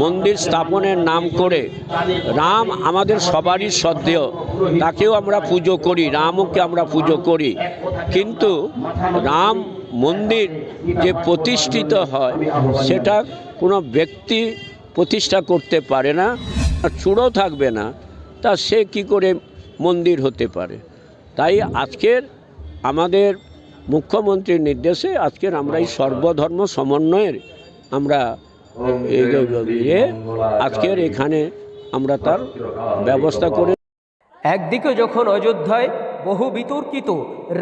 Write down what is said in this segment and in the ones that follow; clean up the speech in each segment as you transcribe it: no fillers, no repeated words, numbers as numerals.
মন্দির স্থাপনের নাম করে রাম আমাদের সবারই শ্রদ্ধেয়, তাকেও আমরা পুজো করি, রামকে আমরা পুজো করি। কিন্তু রাম মন্দির যে প্রতিষ্ঠিত হয় সেটা কোনো ব্যক্তি প্রতিষ্ঠা করতে পারে না, চূড়ও থাকবে না, তা সে কি করে মন্দির হতে পারে? তাই আজকের আমাদের মুখ্যমন্ত্রীর নির্দেশে আজকের আমরা এই সর্বধর্ম সমন্বয়ের আমরা আজকের এখানে আমরা তার ব্যবস্থা করে। একদিকে যখন অযোধ্যায় বহু বিতর্কিত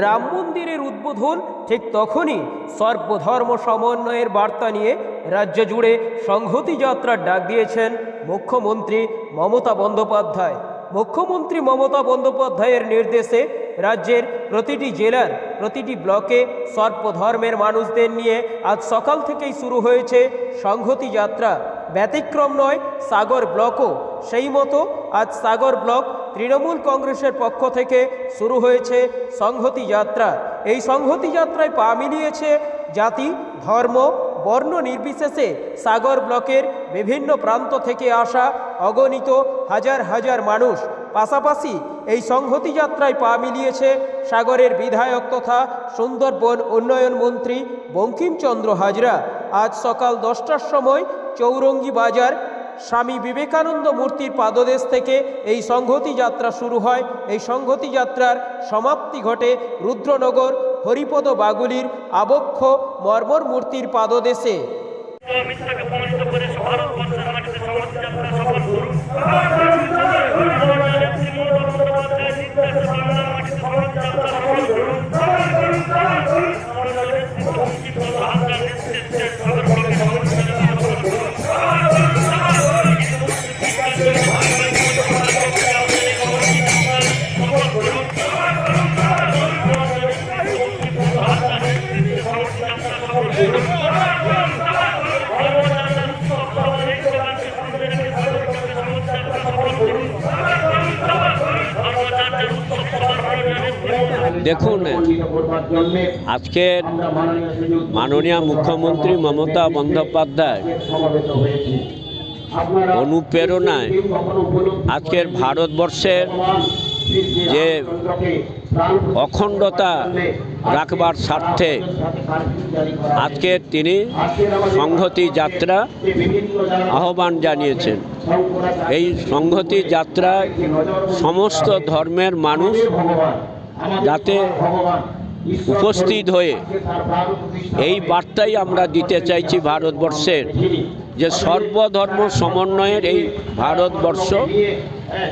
রাম মন্দিরের উদ্বোধন, ঠিক তখনই সর্বধর্ম সমন্বয়ের বার্তা নিয়ে রাজ্য জুড়ে সংহতি যাত্রার ডাক দিয়েছেন মুখ্যমন্ত্রী মমতা বন্দ্যোপাধ্যায়। মুখ্যমন্ত্রী মমতা বন্দ্যোপাধ্যায়ের নির্দেশে রাজ্যের প্রতিটি জেলার প্রতিটি ব্লকে সর্বধর্মের মানুষদের নিয়ে আজ সকাল থেকেই শুরু হয়েছে সংহতি যাত্রা। ব্যতিক্রম নয় সাগর ব্লকও। সেই মতো আজ সাগর ব্লক তৃণমূল কংগ্রেসের পক্ষ থেকে শুরু হয়েছে সংহতি যাত্রা। এই সংহতি যাত্রায় পা মিলিয়েছে জাতি, ধর্ম, বর্ণ নির্বিশেষে সাগর ব্লকের বিভিন্ন প্রান্ত থেকে আসা অগণিত হাজার হাজার মানুষ। পাশাপাশি এই সংহতি যাত্রায় পা মিলিয়েছে সাগরের বিধায়ক তথা সুন্দরবন উন্নয়ন মন্ত্রী বঙ্কিমচন্দ্র হাজরা। আজ সকাল 10টার সময় চৌরঙ্গি বাজার স্বামী বিবেকানন্দ মূর্তির পাদদেশ থেকে এই সংহতি যাত্রা শুরু হয়। এই সংহতি যাত্রার সমাপ্তি ঘটে রুদ্রনগর হরিপদ বাগুলির আবক্ষ মর্মর মূর্তির পাদদেশে। দেখুন, আজকের মাননীয় মুখ্যমন্ত্রী মমতা বন্দ্যোপাধ্যায় অনুপ্রেরণায় আজকের ভারতবর্ষের যে অখণ্ডতা রাখবার স্বার্থে আজকে তিনি সংহতি যাত্রা আহ্বান জানিয়েছেন। এই সংহতি যাত্রায় সমস্ত ধর্মের মানুষ যাতে উপস্থিত হয়ে এই বার্তাই আমরা দিতে চাইছি ভারতবর্ষের, যে সর্বধর্ম সমন্বয়ের এই ভারতবর্ষ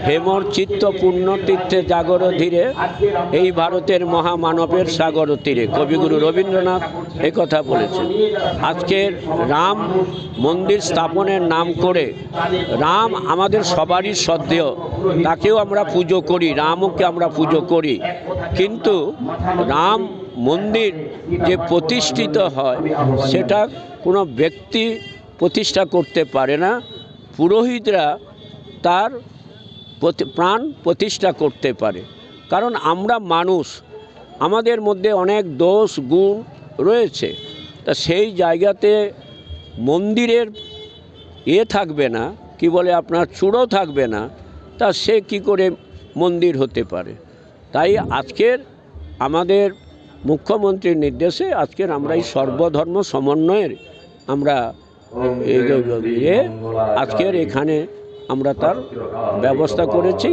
হেমর চিত্ত পূর্ণ তীর্থে জাগর ধীরে, এই ভারতের মহামানবের সাগর তীরে। কবিগুরু রবীন্দ্রনাথ কথা বলেছেন। আজকের রাম মন্দির স্থাপনের নাম করে রাম আমাদের সবারই শ্রদ্ধেয়, তাকেও আমরা পুজো করি, রামকে আমরা পুজো করি। কিন্তু রাম মন্দির যে প্রতিষ্ঠিত হয় সেটা কোনো ব্যক্তি প্রতিষ্ঠা করতে পারে না, পুরোহিতরা তার প্রাণ প্রতিষ্ঠা করতে পারে। কারণ আমরা মানুষ, আমাদের মধ্যে অনেক দোষ গুণ রয়েছে, তা সেই জায়গাতে মন্দিরের থাকবে না, কি বলে আপনার চূড়ও থাকবে না, তা সে কি করে মন্দির হতে পারে? তাই আজকের আমাদের মুখ্যমন্ত্রীর নির্দেশে আজকের আমরা এই সর্বধর্ম সমন্বয়ের আমরা আজকের এখানে আমরা তার ব্যবস্থা করেছি।